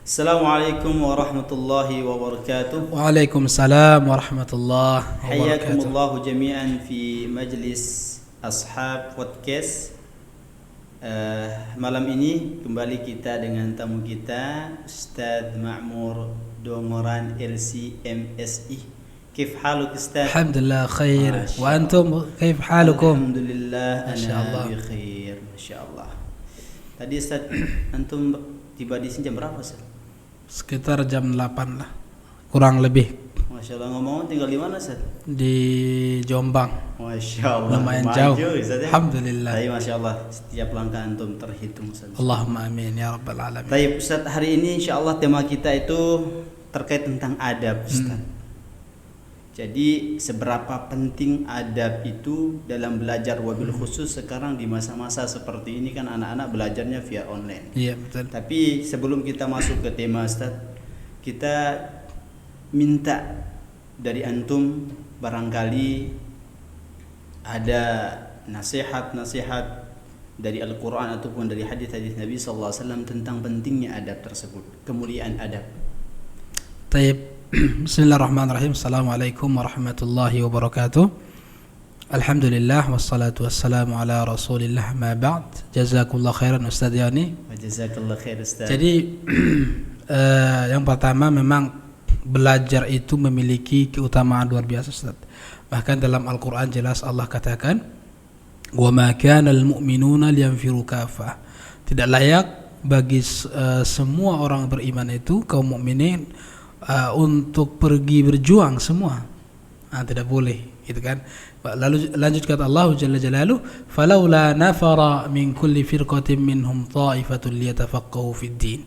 Assalamualaikum warahmatullahi wabarakatuh. Waalaikumsalam warahmatullahi wabarakatuh. Hayakumullahu jami'an fi majlis Ashab Podcast. Malam ini kembali kita dengan tamu kita Ustadz Ma'mur Dongoran LCMSI. كيف حالك أستاذ؟ الحمد لله خير وأنتم كيف حالكم؟ الحمد لله ما شاء الله. أنا بخير ما شاء الله. Tadi Ustaz, antum tiba di sini jam berapa Ustaz? Sekitar jam 8 lah, kurang lebih. Masya Allah, ngomong tinggal di mana Ustaz? Di Jombang. Masya Allah, Lumayan maju, jauh. Ustaz, ya? Alhamdulillah. Tapi Masya Allah, setiap langkah antum terhitung Ustaz. Allahumma amin ya rabbal alamin. Tapi Ustaz, hari ini insya Allah tema kita itu terkait tentang adab Ustaz. Jadi seberapa penting adab itu dalam belajar, wabil khusus sekarang di masa-masa seperti ini kan anak-anak belajarnya via online. Iya betul. Tapi sebelum kita masuk ke tema Ustaz, kita minta dari antum barangkali ada nasihat-nasihat dari Al-Quran ataupun dari hadis-hadis Nabi SAW tentang pentingnya adab tersebut, kemuliaan adab. Taib. Bismillahirrahmanirrahim. Assalamualaikum warahmatullahi wabarakatuh. Alhamdulillah wassalatu wassalamu ala Rasulillah ma ba'd. Jazakallah khairan Ustaz Yani. Jazakallah khair Ustaz. Jadi yang pertama memang belajar itu memiliki keutamaan luar biasa Ustaz. Bahkan dalam Al-Qur'an jelas Allah katakan, "Wa ma kana al-mu'minuna liyanfiru kaffah." Tidak layak bagi semua orang beriman itu, kaum mukminin, untuk pergi berjuang semua. Tidak boleh, gitu kan. Lalu lanjut kata Allah Jalla Jalaluhu, "Falaula nafara min kulli firqatin minhum ta'ifatun liyatafaqahu fid din."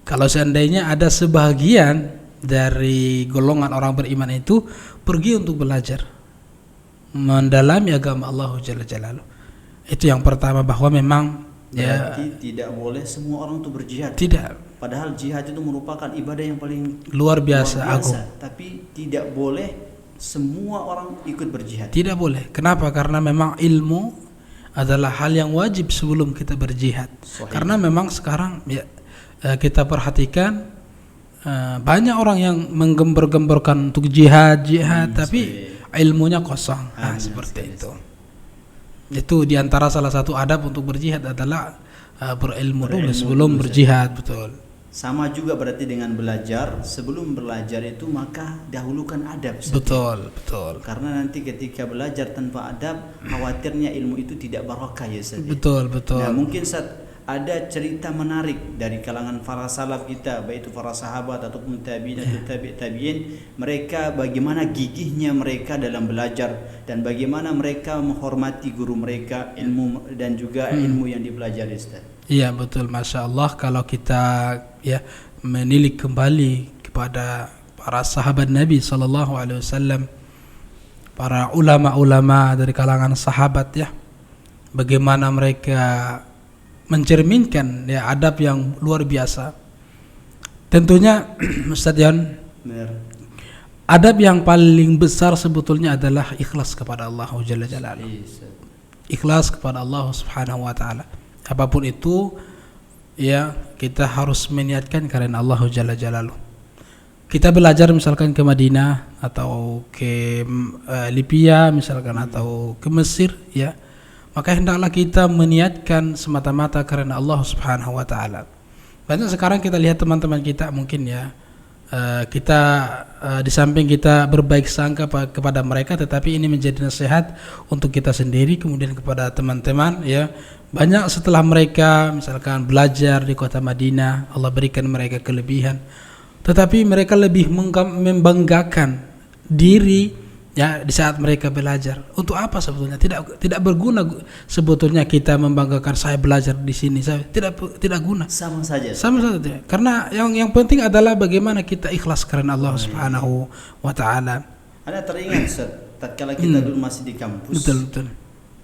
Kalau seandainya ada sebahagian dari golongan orang beriman itu pergi untuk belajar mendalami agama Allah Jalla Jalaluhu. Itu yang pertama, bahwa memang berarti tidak boleh semua orang itu berjihad. Tidak. Padahal jihad itu merupakan ibadah yang paling luar biasa, agung. Tapi tidak boleh semua orang ikut berjihad. Tidak boleh. Kenapa? Karena memang ilmu adalah hal yang wajib sebelum kita berjihad. Sahih. Karena memang sekarang ya, kita perhatikan banyak orang yang menggembar-gemborkan untuk jihad, tapi ilmunya kosong. Seperti itu. Itu diantara salah satu adab untuk berjihad adalah berilmu dulu sebelum berjihad. Betul. Sama juga berarti dengan belajar. Sebelum belajar itu maka dahulukan adab. Betul. Karena nanti ketika belajar tanpa adab, khawatirnya ilmu itu tidak barokah ya Ustaz. Betul. Nah, mungkin Ustaz ada cerita menarik dari kalangan para salaf kita, baik itu para sahabat ataupun tabi'in atau tabi'in, mereka bagaimana gigihnya mereka dalam belajar dan bagaimana mereka menghormati guru mereka, ilmu dan juga ilmu yang dipelajari Ustaz. Iya betul, Masya Allah. Kalau kita menilik kembali kepada para sahabat Nabi SAW, para ulama-ulama dari kalangan sahabat, bagaimana mereka mencerminkan adab yang luar biasa. Tentunya Ustaz Yan, adab yang paling besar sebetulnya adalah ikhlas kepada Allah Jalla Jalaluhu. Ikhlas kepada Allah Subhanahu wa taala. Apapun itu kita harus meniatkan karena Allah Jalla Jalaluhu. Kita belajar misalkan ke Madinah atau ke Libya misalkan atau ke Mesir, maka hendaklah kita meniatkan semata-mata karena Allah Subhanahu wa taala. Banyak sekarang kita lihat teman-teman kita mungkin kita di samping kita berbaik sangka kepada mereka, tetapi ini menjadi nasihat untuk kita sendiri kemudian kepada teman-teman. Banyak setelah mereka misalkan belajar di kota Madinah, Allah berikan mereka kelebihan, tetapi mereka lebih membanggakan diri di saat mereka belajar. Untuk apa sebetulnya? Tidak berguna sebetulnya kita membanggakan saya belajar di sini. Saya tidak guna. Sama saja. Karena yang penting adalah bagaimana kita ikhlas karena Allah Subhanahu wa taala. Ada teringat Ustaz, tatkala kita dulu masih di kampus. Betul.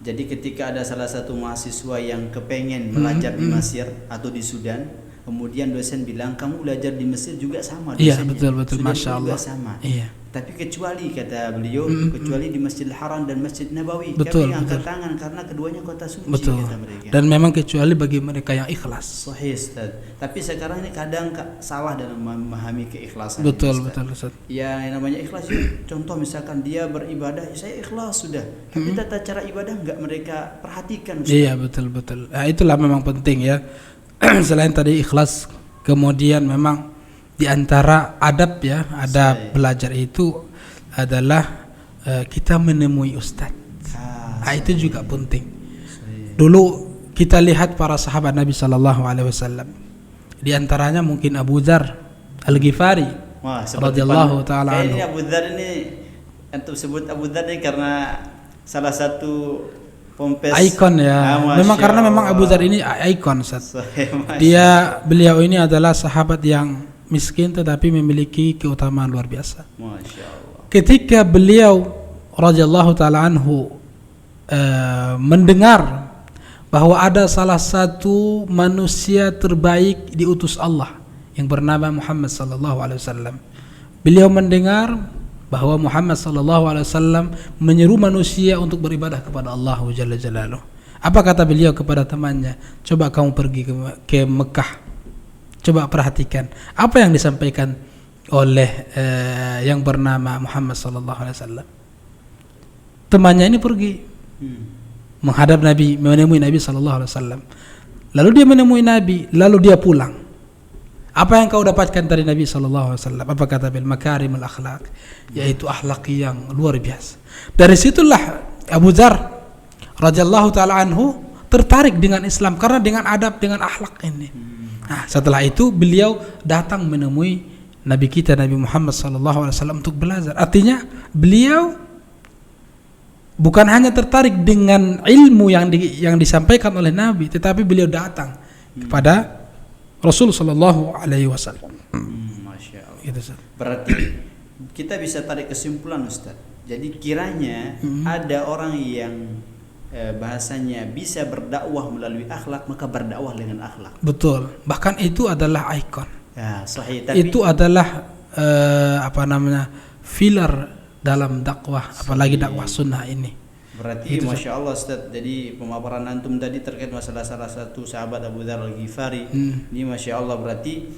Jadi ketika ada salah satu mahasiswa yang kepengen belajar di Mesir atau di Sudan, kemudian dosen bilang kamu belajar di Mesir juga sama Iya, dosennya. betul, Sudah Masya juga Allah. sama. Iya. Tapi kecuali kata beliau, kecuali di Masjidil Haram dan Masjid Nabawi, Betul, kami angkat betul. tangan karena keduanya kota suci, Betul. kata mereka. Dan memang kecuali bagi mereka yang ikhlas. Sahih, Ustaz. Tapi sekarang ini kadang salah dalam memahami keikhlasan. Betul, Ustaz. betul, Ustaz. Ya, yang namanya ikhlas ya, contoh misalkan dia beribadah, ya, saya ikhlas sudah. Tapi tata cara ibadah enggak mereka perhatikan, Ustaz. Iya, betul. Nah, itulah memang penting ya. Selain tadi ikhlas, kemudian memang di antara adab ya, adab belajar itu adalah kita menemui ustaz. Itu juga penting. Dulu kita lihat para sahabat Nabi sallallahu alaihi wasallam. Di antaranya mungkin Abu Dzar Al-Ghifari radhiyallahu taala anhu. Ini Abu Dzar ini, antum sebut Abu Dzar ini karena salah satu pompes ikon ya. Memang karena memang Abu Dzar ini ikon, Ustaz. Beliau ini adalah sahabat yang miskin tetapi memiliki keutamaan luar biasa. Masya Allah. Ketika beliau radhiyallahu taala anhu mendengar bahwa ada salah satu manusia terbaik diutus Allah yang bernama Muhammad sallallahu alaihi wasallam. Beliau mendengar bahwa Muhammad sallallahu alaihi wasallam menyeru manusia untuk beribadah kepada Allah Jalla Jalaluhu. Apa kata beliau kepada temannya? Coba kamu pergi ke Mekah. Coba perhatikan apa yang disampaikan oleh yang bernama Muhammad sallallahu alaihi wasallam. Temannya ini pergi menghadap Nabi, menemui Nabi sallallahu alaihi wasallam. Lalu dia menemui Nabi, lalu dia pulang. Apa yang kau dapatkan dari Nabi sallallahu alaihi wasallam? Apa kata beliau? Makarimul akhlak, yaitu akhlak yang luar biasa. Dari situlah Abu Dzar radhiyallahu taala anhu tertarik dengan Islam karena dengan adab, dengan akhlak ini. Nah, setelah itu beliau datang menemui Nabi kita Nabi Muhammad sallallahu alaihi wasallam untuk belajar. Artinya beliau bukan hanya tertarik dengan ilmu yang disampaikan oleh Nabi, tetapi beliau datang kepada Rasul sallallahu alaihi wasallam. Masya Allah. Gitu, Ustaz. Berarti kita bisa tarik kesimpulan, Ustaz. Jadi kiranya ada orang yang bahasanya bisa berdakwah melalui akhlak, maka berdakwah dengan akhlak. Betul. Bahkan itu adalah ikon. Ya, sahih. Tapi Itu adalah filar dalam dakwah, apalagi dakwah sunnah ini. Berarti Masya Allah, Ustaz. Jadi pemaparan antum tadi terkait masalah salah satu sahabat Abu Dzar Al-Ghifari. Ini Masya Allah berarti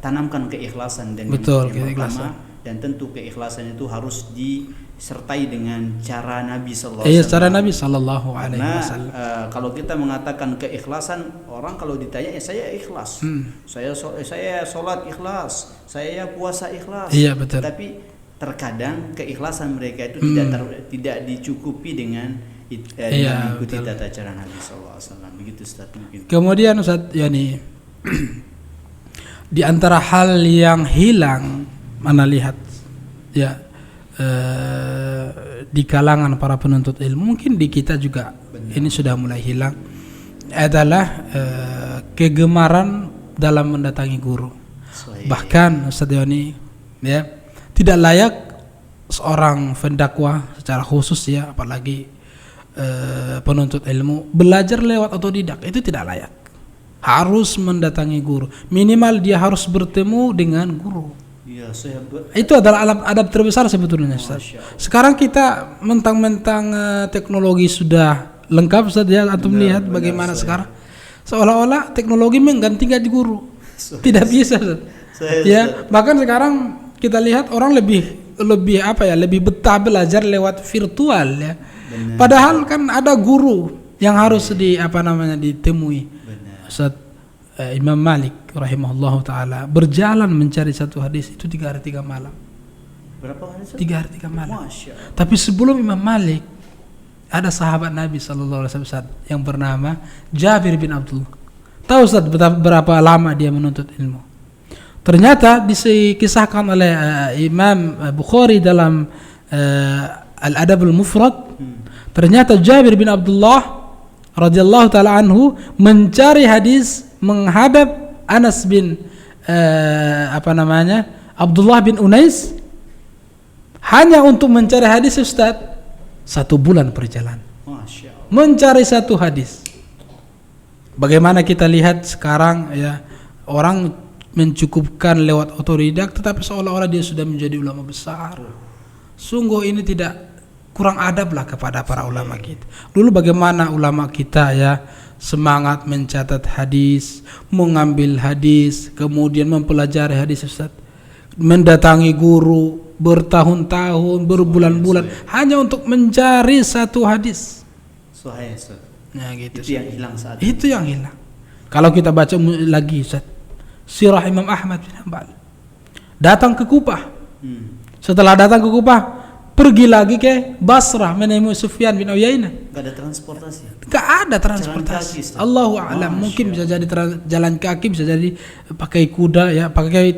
tanamkan keikhlasan dan betul, yang keikhlasan. Dan tentu keikhlasan itu harus disertai dengan cara Nabi sallallahu alaihi wasallam. Cara Nabi sallallahu alaihi wasallam. Kalau kita mengatakan keikhlasan, orang kalau ditanya ya saya ikhlas. Saya sholat ikhlas, saya puasa ikhlas. Iya, betul. Tapi terkadang keikhlasan mereka itu tidak dicukupi dengan mengikuti tata cara Nabi sallallahu alaihi wasallam. Begitu, Ustaz, mungkin. Kemudian Ustaz, yani di antara hal yang hilang, mana lihat ya di kalangan para penuntut ilmu, mungkin di kita juga ini sudah mulai hilang, adalah kegemaran dalam mendatangi guru. Bahkan Ustaz Yani ya, tidak layak seorang pendakwah secara khusus ya, apalagi penuntut ilmu belajar lewat otodidak, itu tidak layak. Harus mendatangi guru, minimal dia harus bertemu dengan guru. Ya, itu adalah adab terbesar sebetulnya, Ustaz. Sekarang kita mentang-mentang teknologi sudah lengkap, Ustaz ya, antum lihat bagaimana sekarang seolah-olah teknologi menggantikan guru. Tidak bisa, Ustaz. Ya, bahkan sekarang kita lihat orang lebih betah belajar lewat virtual ya. Padahal kan ada guru yang harus ditemui. Ustaz Imam Malik rahimahullah ta'ala berjalan mencari satu hadis itu 3 hari 3 malam. Berapa hari? 3 hari 3 malam. Tapi sebelum Imam Malik ada sahabat Nabi sallallahu alaihi wasallam yang bernama Jabir bin Abdullah. Tahu Ustaz berapa lama dia menuntut ilmu? Ternyata dikisahkan oleh Imam Bukhari dalam Al-Adab Al-Mufrad. Ternyata Jabir bin Abdullah radhiyallahu taala anhu mencari hadis menghadap Anas bin Abdullah bin Unais hanya untuk mencari hadis, Ustaz. 1 bulan perjalanan mencari satu hadis. Bagaimana kita lihat sekarang ya, orang mencukupkan lewat otodidak, tetapi seolah-olah dia sudah menjadi ulama besar. Sungguh ini tidak, kurang adab lah kepada para ulama kita. Dulu bagaimana ulama kita ya, semangat mencatat hadis, mengambil hadis, kemudian mempelajari hadis, Ustaz. Mendatangi guru bertahun-tahun, berbulan-bulan hanya untuk mencari satu hadis. Sahih, Ustaz. Nah, gitu. Itu yang hilang saat Itu yang hilang. Kalau kita baca lagi, Ustaz, Sirah Imam Ahmad bin Hanbal. Datang ke Kufah. Setelah datang ke Kufah, pergi lagi ke Basrah menemui Sufyan bin Uyainah. Gak ada transportasi. Gak ada transportasi. Allahu a'lam. Mungkin bisa jadi jalan kaki, bisa jadi pakai kuda ya, pakai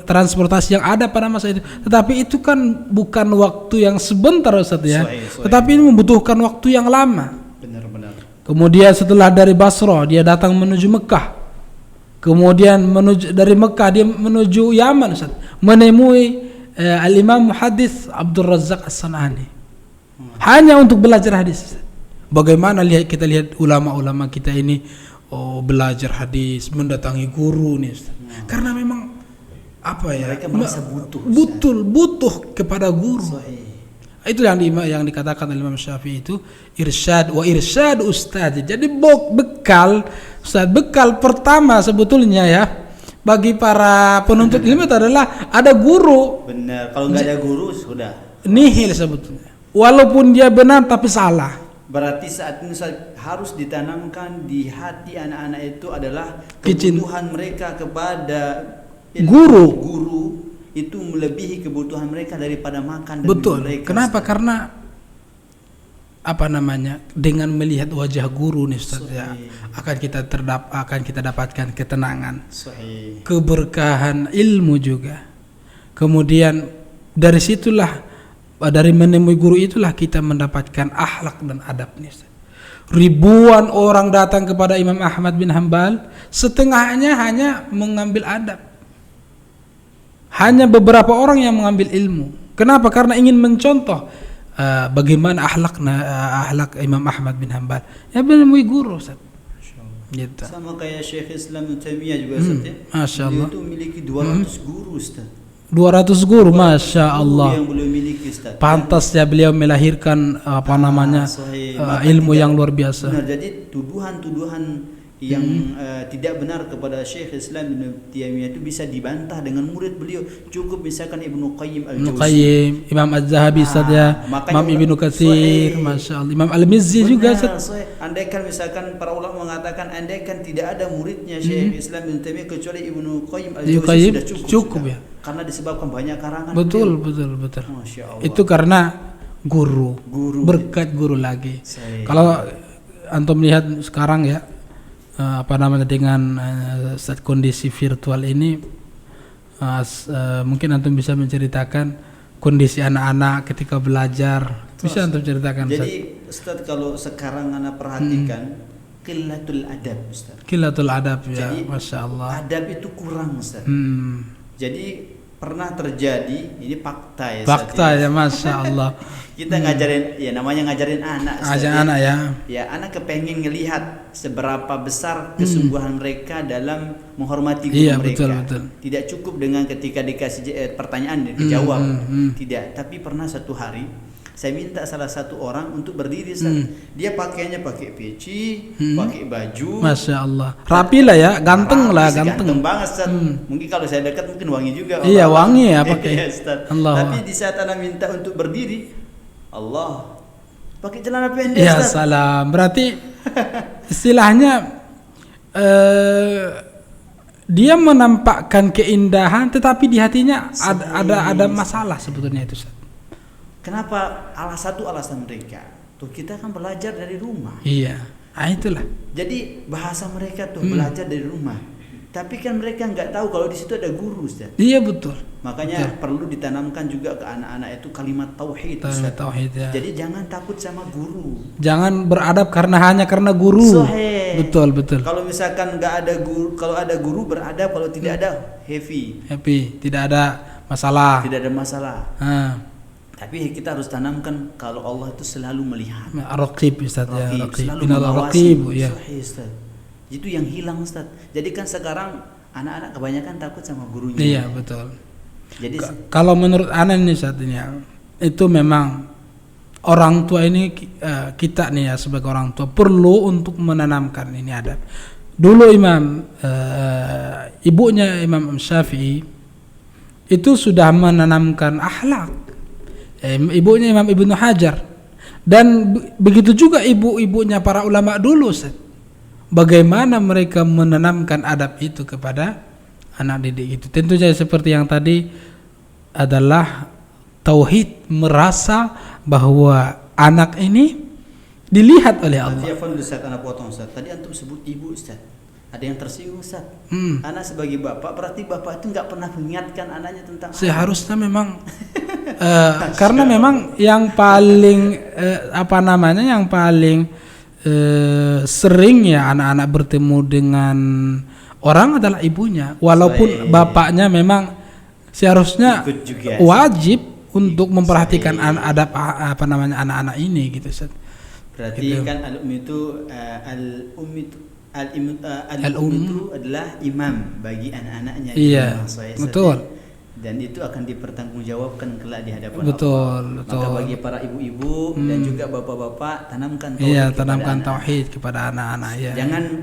transportasi yang ada pada masa itu. Tetapi itu kan bukan waktu yang sebentar, Ustaz ya. Tetapi ini membutuhkan waktu yang lama. Benar-benar. Kemudian setelah dari Basrah dia datang menuju Mekah. Kemudian dari Mekah dia menuju Yaman, Ustaz. Menemui Al-Imam Muhaddits Abdul Razzaq As-San'ani. Hanya untuk belajar hadis. Bagaimana kita lihat ulama-ulama kita ini belajar hadis, mendatangi guru nih, Ustaz. Karena memang apa ya? Mereka merasa butuh kepada guru. Itu yang dikatakan oleh Imam Syafi'i itu irsyad ustaz. Jadi bekal Ustaz, bekal pertama sebetulnya ya bagi para penuntut ilmu itu adalah ada guru. Benar, kalau nggak ada guru sudah nihil sebetulnya. Walaupun dia benar tapi salah. Berarti saat ini harus ditanamkan di hati anak-anak itu adalah kebutuhan mereka kepada guru itu melebihi kebutuhan mereka daripada makan dan betul mereka. Kenapa? Karena apa namanya, dengan melihat wajah guru nih, Ustaz ya, akan kita dapatkan ketenangan, keberkahan ilmu juga. Kemudian dari situlah, dari menemui guru itulah kita mendapatkan akhlak dan adab nih, Ustaz. Ribuan orang datang kepada Imam Ahmad bin Hanbal, setengahnya hanya mengambil adab. Hanya beberapa orang yang mengambil ilmu. Kenapa? Karena ingin mencontoh bagaimana akhlak Imam Ahmad bin Hanbal. Ya menemui guru, Ustaz. Gitu. Sama kayak Syekh Islam Ibnu Taimiyah juga, Ustaz ya. Masyaallah. Dia itu memiliki 200 guru, Ustaz. 200 guru, Masya Allah. Yang beliau miliki, Ustaz. Pantas ya beliau melahirkan ilmu yang luar biasa. Benar, jadi tuduhan-tuduhan yang tidak benar kepada Syekh Islam Ibnu Taimiyah itu bisa dibantah dengan murid beliau. Cukup misalkan Ibnu Qayyim Al-Jauzi, Imam Az-Zahabi saja, Imam Ibnu Katsir, Masya Allah, Imam Al-Mizzi juga. Andaikan misalkan para ulama mengatakan andaikan tidak ada muridnya Syekh Islam Ibnu Taimiyah kecuali Ibnu Qayyim Al-Jauzi sudah cukup ya. Karena disebabkan banyak karangan. Betul. Masya Allah. Itu karena guru. Berkat guru lagi. Kalau antum lihat sekarang ya, dengan kondisi virtual ini, mungkin antum bisa menceritakan kondisi anak-anak ketika belajar. Bisa antum ceritakan? Jadi Ustaz, kalau sekarang anak perhatikan qillatul adab, Ustaz. Qillatul adab ya. Jadi, Masya Allah. Adab itu kurang, Ustaz. Jadi pernah terjadi, ini fakta ya. Fakta ya, Masya Allah. Kita ngajarin, ya namanya ngajarin anak. Ngajarin anak ya. Ya, anak kepengen ngelihat seberapa besar kesungguhan mereka dalam menghormati guru mereka. Betul. Tidak cukup dengan ketika dikasih pertanyaan dijawab. Tidak, tapi pernah satu hari saya minta salah satu orang untuk berdiri, dia pakainya pakai peci, pakai baju. Masya Allah. Rapi lah ya, ganteng banget, Ustaz. Mungkin kalau saya dekat mungkin wangi juga. Iya, wangi ya pakai. Tapi di saat anak minta untuk berdiri, Allah pakai celana pendek. Ya salam. Berarti istilahnya dia menampakkan keindahan, tetapi di hatinya ada masalah sebetulnya itu, Ustaz. Kenapa? Satu alasan mereka tuh, kita kan belajar dari rumah. Iya, itulah. Jadi bahasa mereka tuh belajar dari rumah. Tapi kan mereka nggak tahu kalau di situ ada guru, Ustaz. Iya betul. Makanya perlu ditanamkan juga ke anak-anak itu kalimat tauhid, Ustaz. Tauhid ya. Jadi jangan takut sama guru. Jangan beradab hanya karena guru. Betul. Kalau misalkan nggak ada guru, kalau ada guru beradab, kalau tidak ada happy, tidak ada masalah. Tapi kita harus tanamkan kalau Allah itu selalu melihat. Raqib, Ustaz ya. Selalu mengawasi. Ya. Itu yang hilang, Ustaz. Jadi kan sekarang anak-anak kebanyakan takut sama gurunya. Iya, betul. Jadi Kalau menurut ana ini saat ini ya, itu memang orang tua ini, kita nih ya sebagai orang tua perlu untuk menanamkan ini adab. Dulu ibunya Imam Syafi'i itu sudah menanamkan akhlak. Ibunya Imam Ibnu Hajar, dan begitu juga ibu-ibunya para ulama dulu, Ustaz. Bagaimana mereka menanamkan adab itu kepada anak didik itu. Tentu saja seperti yang tadi adalah tauhid, merasa bahwa anak ini dilihat oleh Allah. Ustaz, anak potong Ustaz. Tadi antum sebut ibu Ustaz. Ada yang tersinggung Ustaz. Anak sebagai bapak, berarti bapak itu nggak pernah mengingatkan anaknya tentang seharusnya memang karena memang yang paling yang paling sering ya anak-anak bertemu dengan orang adalah ibunya, walaupun bapaknya memang seharusnya wajib untuk memperhatikan adab anak-anak ini gitu Ustaz. Berarti gitu. Kan al-ummi itu adalah imam bagi anak-anaknya. Iya, betul. Dan itu akan dipertanggungjawabkan kelak di hadapan betul, Allah. Betul. Maka bagi para ibu-ibu dan juga bapak-bapak, tanamkan tauhid. Iya, tanamkan tauhid kepada anak-anak ya.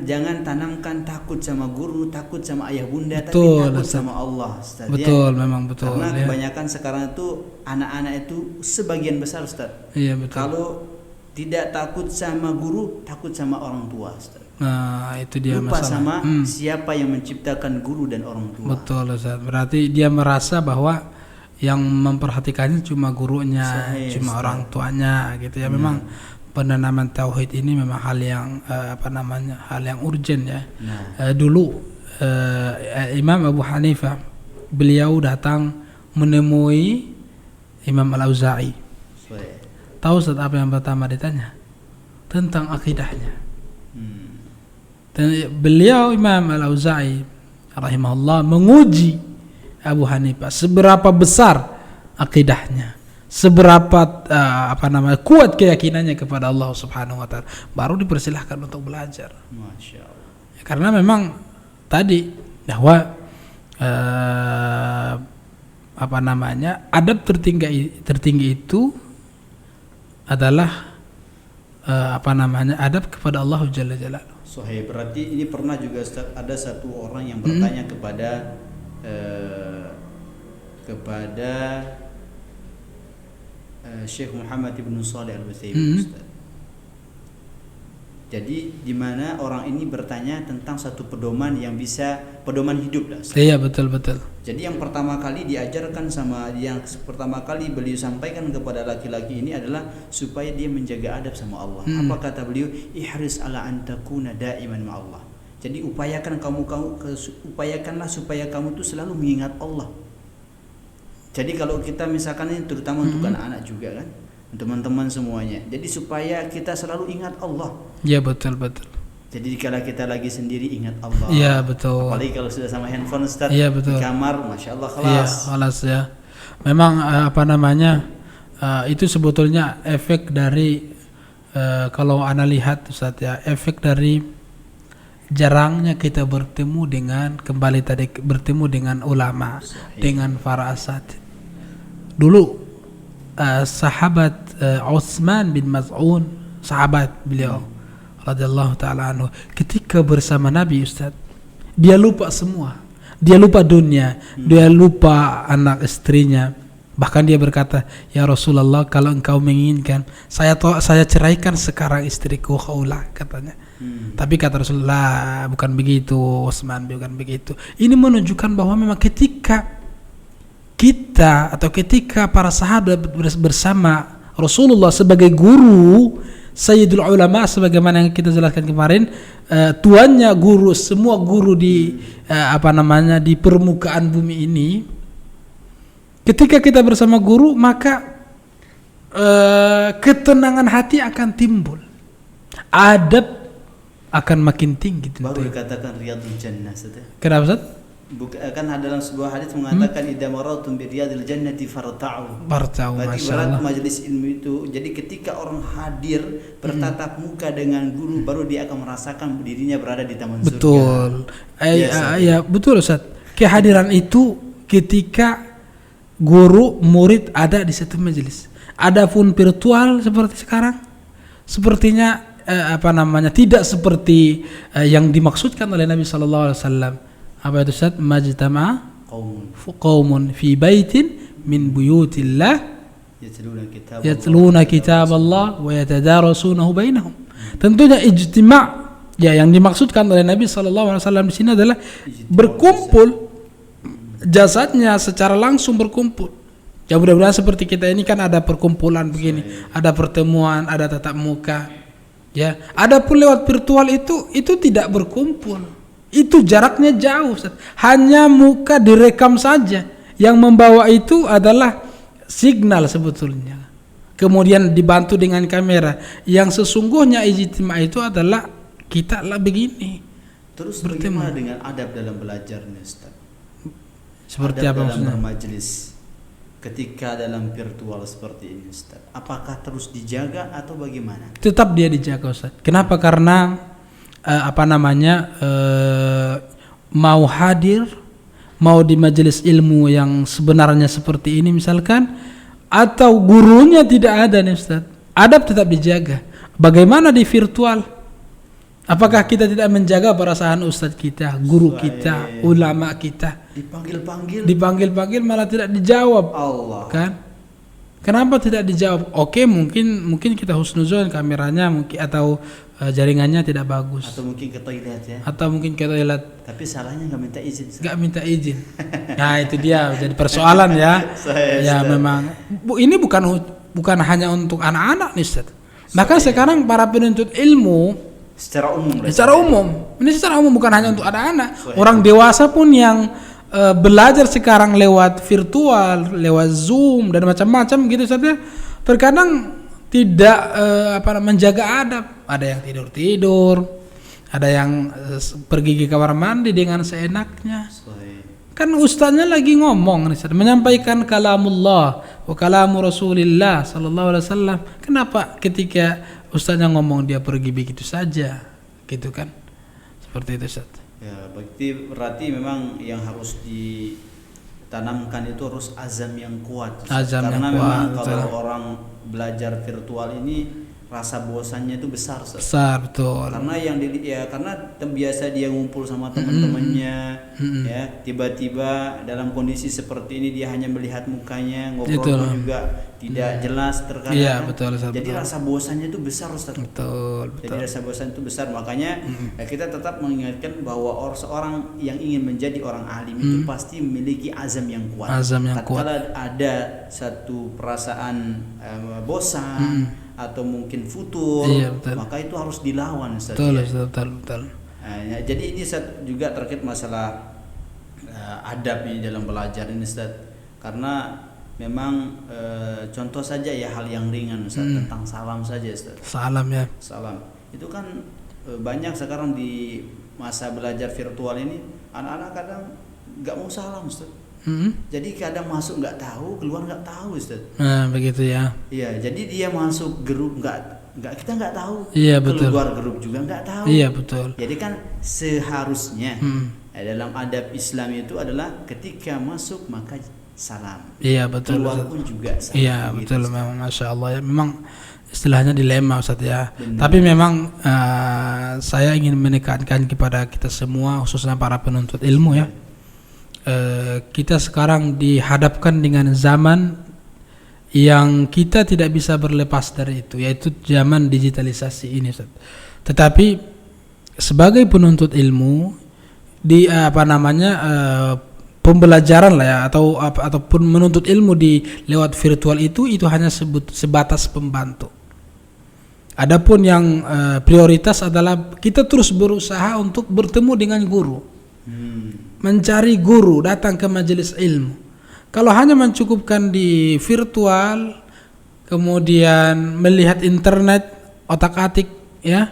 Jangan tanamkan takut sama guru, takut sama ayah bunda, betul, tapi takut sama Allah. Ustaz, betul, ya? Memang betul. Karena ya. Kebanyakan sekarang itu anak-anak itu sebagian besar Ustaz. Iya, betul. Kalau tidak takut sama guru, takut sama orang tua Ustaz. Nah, itu dia lupa masalah. Sama siapa yang menciptakan guru dan orang tua. Betul Ustaz. Berarti dia merasa bahwa yang memperhatikannya cuma gurunya, cuma orang tuanya gitu ya. Memang penanaman tauhid ini memang hal yang hal yang urgent ya. Dulu Imam Abu Hanifah, beliau datang menemui Imam Al-Auza'i. Tahu Ustaz apa yang pertama ditanya? Tentang akidahnya. Dan beliau Imam Al-Auza'i rahimahullah menguji Abu Hanifah seberapa besar akidahnya, seberapa kuat keyakinannya kepada Allah Subhanahu wa taala, baru dipersilahkan untuk belajar. Masya Allah. Karena memang tadi bahwa adab tertinggi itu adalah adab kepada Allah Jalla Jalaluhu. Sahih. Berarti ini pernah juga ada satu orang yang bertanya kepada Syekh Muhammad ibn Shalih Al-Utsaimin. Jadi di mana orang ini bertanya tentang satu pedoman yang bisa pedoman hidup lah. Iya, betul. Jadi yang pertama kali diajarkan yang pertama kali beliau sampaikan kepada laki-laki ini adalah supaya dia menjaga adab sama Allah. Apa kata beliau? Ihris ala an takuna daiman ma Allah. Jadi upayakanlah supaya kamu tuh selalu mengingat Allah. Jadi kalau kita misalkan ini terutama untuk anak-anak juga kan, teman-teman semuanya. Jadi supaya kita selalu ingat Allah. Iya, betul. Jadi kalau kita lagi sendiri ingat Allah. Iya, betul. Apalagi kalau sudah sama handphone Ustaz, iya, betul. Di kamar, Masya Allah kelas. Iya, kelas ya. Memang itu sebetulnya efek dari kalau ana lihat Ustaz ya, efek dari jarangnya kita bertemu dengan ulama, dengan para asatidz. Dulu sahabat Utsman bin Maz'un, sahabat beliau radhiyallahu taala anhu, ketika bersama Nabi Ustaz, dia lupa semua. Dia lupa dunia, dia lupa anak istrinya. Bahkan dia berkata, "Ya Rasulullah, kalau engkau menginginkan, saya ceraikan sekarang istriku Khawlah," katanya. Tapi kata Rasulullah, bukan begitu, Utsman, bukan begitu. Ini menunjukkan bahwa memang ketika para sahabat bersama Rasulullah sebagai guru, Sayyidul Ulama, sebagaimana yang kita jelaskan kemarin, tuannya guru, semua guru di di permukaan bumi ini. Ketika kita bersama guru, maka ketenangan hati akan timbul, adab akan makin tinggi. Baru dikatakan riyadul jannah. Kenapa Ustaz? Kan ada dalam sebuah hadis mengatakan idza marartum bi riyadil jannati farta'u. Bartau, Berarti Masya berat Allah. majelis ilmu itu. Jadi ketika orang hadir bertatap muka dengan guru, baru dia akan merasakan dirinya berada di taman surga. Betul. Biasa. Ya, betul Ustaz. Kehadiran itu ketika guru murid ada di satu majelis. Adapun virtual seperti sekarang, sepertinya tidak seperti yang dimaksudkan oleh Nabi sallallahu alaihi wasallam. Apa itu Ustaz? Majtama'a qaumun fi baitin min buyutillah yatluna kitab Allah wa yatadarasunahu bainahum. Tentunya ijtima' ya, yang dimaksudkan oleh Nabi sallallahu alaihi wasallam di sini adalah berkumpul, jasadnya secara langsung berkumpul. Ya mudah-mudahan seperti kita ini kan ada perkumpulan begini, ada pertemuan, ada tatap muka. Ya, adapun lewat virtual itu tidak berkumpul. Itu jaraknya jauh, Ustaz. Hanya muka direkam saja. Yang membawa itu adalah signal sebetulnya. Kemudian dibantu dengan kamera. Yang sesungguhnya ijtima' itu adalah kita lah begini. Terus bagaimana dengan adab dalam belajarnya, Ustaz? Seperti adab apa maksudnya? dalam bermajelis ketika dalam virtual seperti ini, Ustaz. Apakah terus dijaga atau bagaimana? Tetap dia dijaga, Ustaz. Kenapa? Karena mau hadir, mau di majelis ilmu yang sebenarnya seperti ini misalkan, atau gurunya tidak ada nih Ustaz, adab tetap dijaga. Bagaimana di virtual? Apakah kita tidak menjaga perasaan ustadz kita, guru kita, ulama kita? Dipanggil-panggil malah tidak dijawab. Allah. Kan? Kenapa tidak dijawab? Oke, mungkin kita husnuzon kameranya mungkin, atau jaringannya tidak bagus. Atau mungkin ke toilet ya. Atau mungkin ke toilet. Tapi salahnya nggak minta izin. Nggak minta izin. Nah itu dia jadi persoalan ya. Memang. Ini bukan hanya untuk anak-anak nih Ustaz. Bahkan sekarang para penuntut ilmu secara umum. Ini secara umum, bukan hanya untuk anak-anak. Orang dewasa pun yang belajar sekarang lewat virtual, lewat Zoom dan macam-macam gitu saja, terkadang tidak menjaga adab. Ada yang tidur, ada yang pergi ke kamar mandi dengan seenaknya. Kan ustaznya lagi ngomong, menyampaikan kalamullah wa kalamu Rasulillah sallallahu alaihi wasallam. Kenapa ketika ustaznya ngomong dia pergi begitu saja, gitu kan? Seperti itu, Ustaz. Ya, berarti memang yang harus ditanamkan itu harus azam yang kuat. Karena memang kalau orang belajar virtual ini rasa bosannya itu besar, Ustaz. Besar, betul. Karena karena biasa dia ngumpul sama teman-temannya, ya, tiba-tiba dalam kondisi seperti ini dia hanya melihat mukanya, ngobrol juga tidak jelas terkadang. Iya, betul, Ustaz. Jadi rasa bosannya itu besar, Ustaz. Betul. Jadi rasa bosan itu besar, makanya kita tetap mengingatkan bahwa seorang yang ingin menjadi orang alim itu pasti memiliki azam yang kuat. Tatkala ada satu perasaan bosan atau mungkin futur, maka itu harus dilawan, Ustaz. Betul. Nah, jadi ini juga terkait masalah adab ini dalam belajar ini, Ustaz. Karena memang contoh saja ya hal yang ringan, Ustaz, tentang salam saja, Ustaz. Salam ya. Salam. Itu kan banyak sekarang di masa belajar virtual ini anak-anak kadang nggak mau salam, Ustaz. Jadi kadang masuk nggak tahu, keluar nggak tahu, Ustaz. Nah, begitu ya. Iya, jadi dia masuk grup nggak kita nggak tahu. Iya, betul. Keluar grup juga nggak tahu. Iya, betul. Jadi kan seharusnya dalam adab Islam itu adalah ketika masuk maka salam. Iya, betul. Keluar pun juga salam. Iya, betul. Memang Masya Allah ya. Memang istilahnya dilema, Ustaz ya. Tapi memang saya ingin menekankan kepada kita semua, khususnya para penuntut ilmu ya. Kita sekarang dihadapkan dengan zaman yang kita tidak bisa berlepas dari itu, yaitu zaman digitalisasi ini, Ustaz. Tetapi sebagai penuntut ilmu di pembelajaran lah ya, ataupun menuntut ilmu di lewat virtual itu hanya sebatas pembantu. Adapun yang prioritas adalah kita terus berusaha untuk bertemu dengan guru. Mencari guru, datang ke majelis ilmu. Kalau hanya mencukupkan di virtual, kemudian melihat internet, otak-atik ya,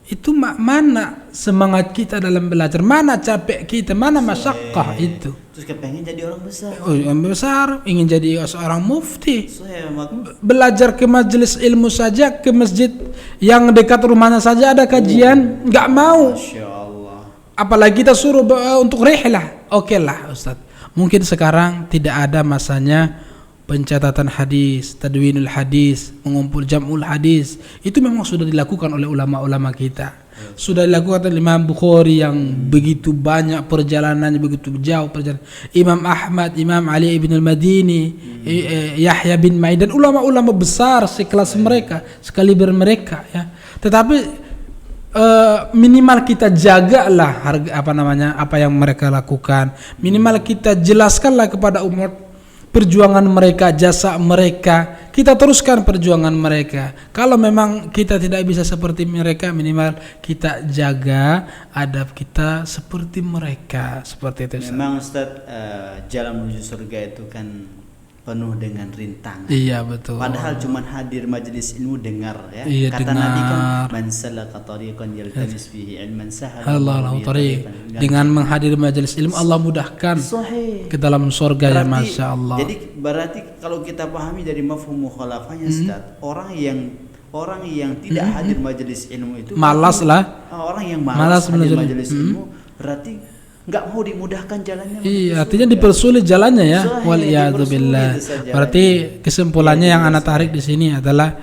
itu mana semangat kita dalam belajar, mana capek kita, mana masyaqqah itu. Terus kepengen jadi orang besar. Oh, yang besar, ingin jadi seorang mufti. Mak- Belajar ke majelis ilmu saja, ke masjid yang dekat rumahnya saja ada kajian, nggak mau. Masya Allah. Apalagi kita suruh untuk rihlah. Oke lah Ustaz. Mungkin sekarang tidak ada masanya pencatatan hadis, tadwinul hadis, mengumpul jam'ul hadis. Itu memang sudah dilakukan oleh ulama-ulama kita. Sudah dilakukan oleh Imam Bukhari yang begitu banyak perjalanannya, begitu jauh perjalanan. Imam Ahmad, Imam Ali ibn al-Madini, Yahya bin Ma'in, dan ulama-ulama besar sekelas mereka, sekaliber mereka ya. Tetapi minimal kita jagalah harga apa yang mereka lakukan. Minimal kita jelaskanlah kepada umat perjuangan mereka, jasa mereka. Kita teruskan perjuangan mereka. Kalau memang kita tidak bisa seperti mereka, minimal kita jaga adab kita seperti mereka. Seperti itu. Memang Ustaz, jalan menuju surga itu kan penuh dengan rintangan. Iya betul. Padahal cuma hadir majelis ilmu dengar ya. Iya, Kata dengar. Nabi kan man salaka tariqan yaltamis fihi ilman sahala Allah lahu tariq. Dengan menghadiri majelis ilmu Allah mudahkan Sahih. ke dalam surga ya, Masya Allah. Jadi berarti kalau kita pahami dari mafhum mukhalafahnya Ustaz, orang yang tidak hadir majelis ilmu itu Malas lah. orang yang malas hadir belajar. majelis ilmu berarti nggak mau dimudahkan jalannya. Iya, artinya dipersulit jalannya ya. Sahih, Waliyadzubillah. dipersulit saja. Berarti kesimpulannya Iya, yang anak tarik di sini adalah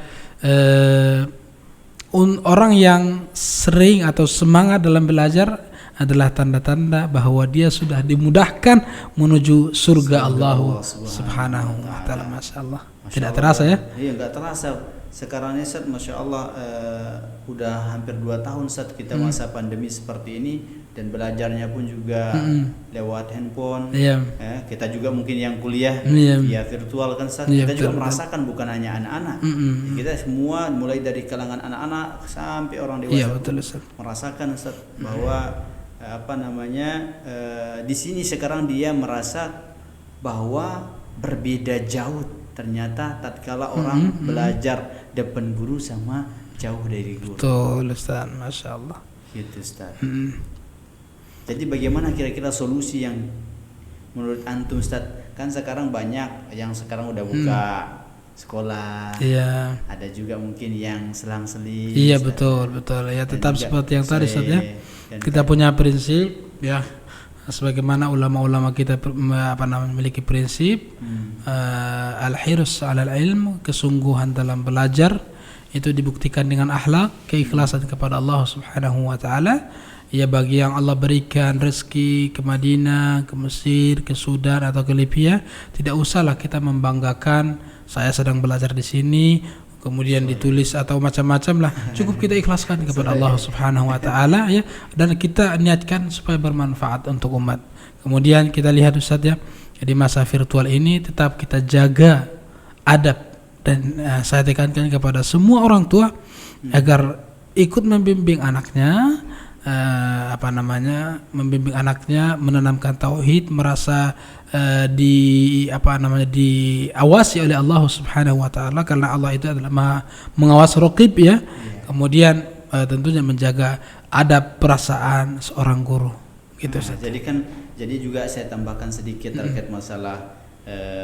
orang yang sering atau semangat dalam belajar adalah tanda-tanda bahwa dia sudah dimudahkan menuju surga Allah Subhanahu wa taala. Masyaallah. Tidak terasa ya? Iya, nggak terasa. Sekarang ini Ustaz, Masya Allah, udah hampir 2 tahun Ustaz kita masa pandemi seperti ini, dan belajarnya pun juga lewat handphone. Iya. Kita juga mungkin yang kuliah Iya. via virtual kan Ustaz, Iya, kita juga betul. merasakan bukan hanya anak-anak. Kita semua mulai dari kalangan anak-anak sampai orang dewasa Iya, betul Ustaz. merasakan Ustaz bahwa di sini sekarang dia merasa bahwa berbeda jauh ternyata tatkala orang belajar depan guru sama jauh dari guru. Betul Ustaz, Masya Allah. Gitu Ustaz. Jadi bagaimana kira-kira solusi yang menurut antum Ustaz? Kan sekarang banyak yang sekarang udah buka sekolah. Iya. Ada juga mungkin yang selang-seling. Iya, Ustaz. betul. Ya Dan tetap juga seperti yang tadi Ustaz ya. dan Kita punya prinsip ya. Sebagaimana ulama-ulama kita memiliki prinsip al-hirs 'alal ilm, kesungguhan dalam belajar itu dibuktikan dengan akhlak, keikhlasan kepada Allah Subhanahu wa taala. Ya, bagi yang Allah berikan rezeki ke Madinah, ke Mesir, ke Sudan atau ke Libya, tidak usahlah kita membanggakan saya sedang belajar di sini, kemudian ditulis atau macam-macam lah. Cukup kita ikhlaskan kepada Allah Subhanahu wa taala ya, dan kita niatkan supaya bermanfaat untuk umat. Kemudian kita lihat Ustaz ya, di masa virtual ini tetap kita jaga adab, dan saya tekankan kepada semua orang tua agar ikut membimbing anaknya, membimbing anaknya menanamkan tauhid, merasa diawasi oleh Allah Subhanahu wa taala, karena Allah itu adalah mengawas raqib ya. Kemudian tentunya menjaga adab perasaan seorang guru gitu. Jadi juga saya tambahkan sedikit terkait masalah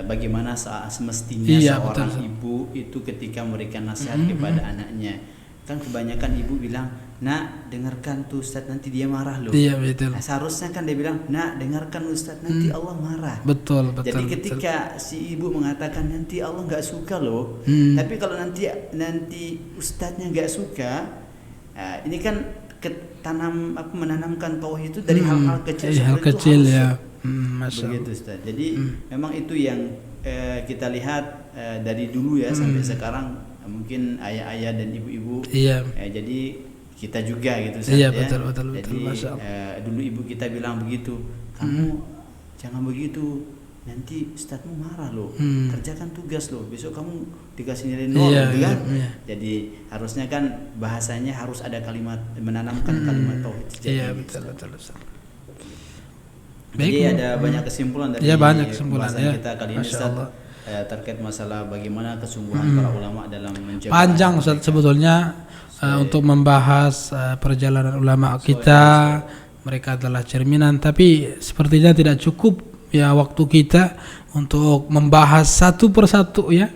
bagaimana semestinya seorang ibu itu ketika memberikan nasihat kepada anaknya. Kan kebanyakan ibu bilang, "Nak, dengarkan tuh Ustaz, nanti dia marah loh." Iya, betul. Nah, seharusnya kan dia bilang, "Nak, dengarkan Ustaz, nanti Allah marah." Betul. Jadi ketika si ibu mengatakan nanti Allah nggak suka loh, tapi kalau nanti Ustaznya nggak suka, ini kan menanamkan tauhid itu dari hal-hal kecil kecil itu ya. Begitu Ustaz. Jadi memang itu yang kita lihat dari dulu ya sampai sekarang, mungkin ayah-ayah dan ibu-ibu. Iya. Jadi kita juga gitu Ustaz, iya, ya. betul. Jadi dulu ibu kita bilang begitu, "Kamu jangan begitu, nanti Ustadzmu marah loh. Kerjakan tugas loh, besok kamu dikasih nilai 0." Gitu kan. Iya. Jadi harusnya kan bahasanya harus ada kalimat, menanamkan kalimat tauhid. Iya, betul. Jadi ada banyak kesimpulan dari pembahasan kita kali ini Ustaz, terkait masalah bagaimana kesungguhan para ulama dalam menjaga. Panjang Ustaz sebetulnya untuk membahas perjalanan ulama kita. Mereka adalah cerminan, tapi sepertinya tidak cukup ya waktu kita untuk membahas satu persatu ya.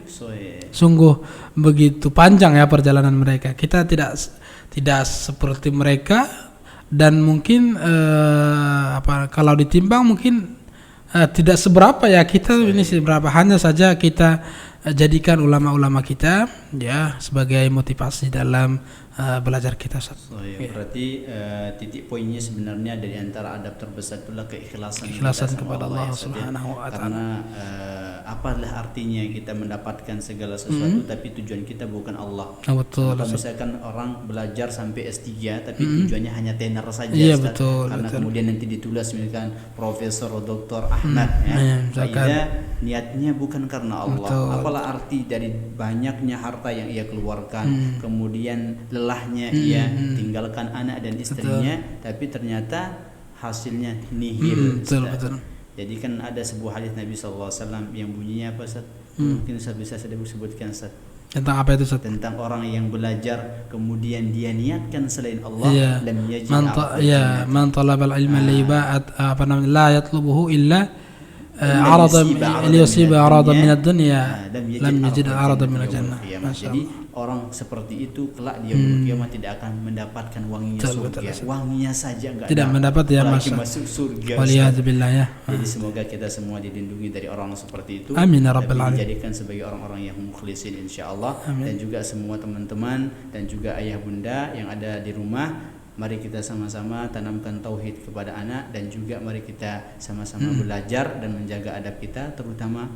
Sungguh begitu panjang ya perjalanan mereka. Kita tidak seperti mereka, dan mungkin kalau ditimbang mungkin tidak seberapa ya kita ini seberapa. Hanya saja kita jadikan ulama-ulama kita ya sebagai motivasi dalam belajar kita. Berarti titik poinnya sebenarnya dari antara adab terbesar itulah keikhlasan kepada Allah Subhanahu wa taala. Karena apalah artinya kita mendapatkan segala sesuatu tapi tujuan kita bukan Allah. Betul. Kalau misalkan orang belajar sampai S3 tapi tujuannya hanya tenar saja, betul, karena betul. kemudian nanti ditulis misalkan Profesor Dr. Ahmad niatnya bukan karena Allah. Betul. Apalah arti dari banyaknya harta yang ia keluarkan, kemudian lelahnya ia tinggalkan anak dan istrinya, tapi ternyata hasilnya nihil. Betul. Jadi kan ada sebuah hadis Nabi SAW yang bunyinya apa, Ustaz? Mungkin Ustaz bisa sebutkan, Ustaz. Tentang apa itu, Ustaz? Tentang orang yang belajar kemudian dia niatkan selain Allah, lam yajid man talaba al-ilma la yatlubuhu illa arada liyusiba arada min ad-dunya lam yajid arada min al-jannah. Jadi orang seperti itu kelak dia kiamat tidak akan mendapatkan wanginya surga. Wanginya saja enggak tidak mendapat ya masuk surga. Waliyadzubillah ya. Jadi semoga kita semua dilindungi dari orang seperti itu. Amin ya rabbal alamin. Dijadikan sebagai orang-orang yang mukhlisin insyaallah. Dan juga semua teman-teman dan juga ayah bunda yang ada di rumah, mari kita sama-sama tanamkan tauhid kepada anak, dan juga mari kita sama-sama belajar dan menjaga adab kita, terutama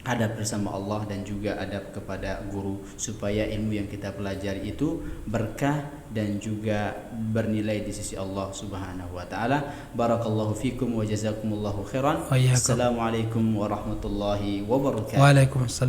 adab bersama Allah dan juga adab kepada guru, supaya ilmu yang kita pelajari itu berkah dan juga bernilai di sisi Allah Subhanahu wa taala. Barakallahu fikum wa jazakumullahu khairan. Assalamualaikum warahmatullahi wabarakatuh. Waalaikumsalam.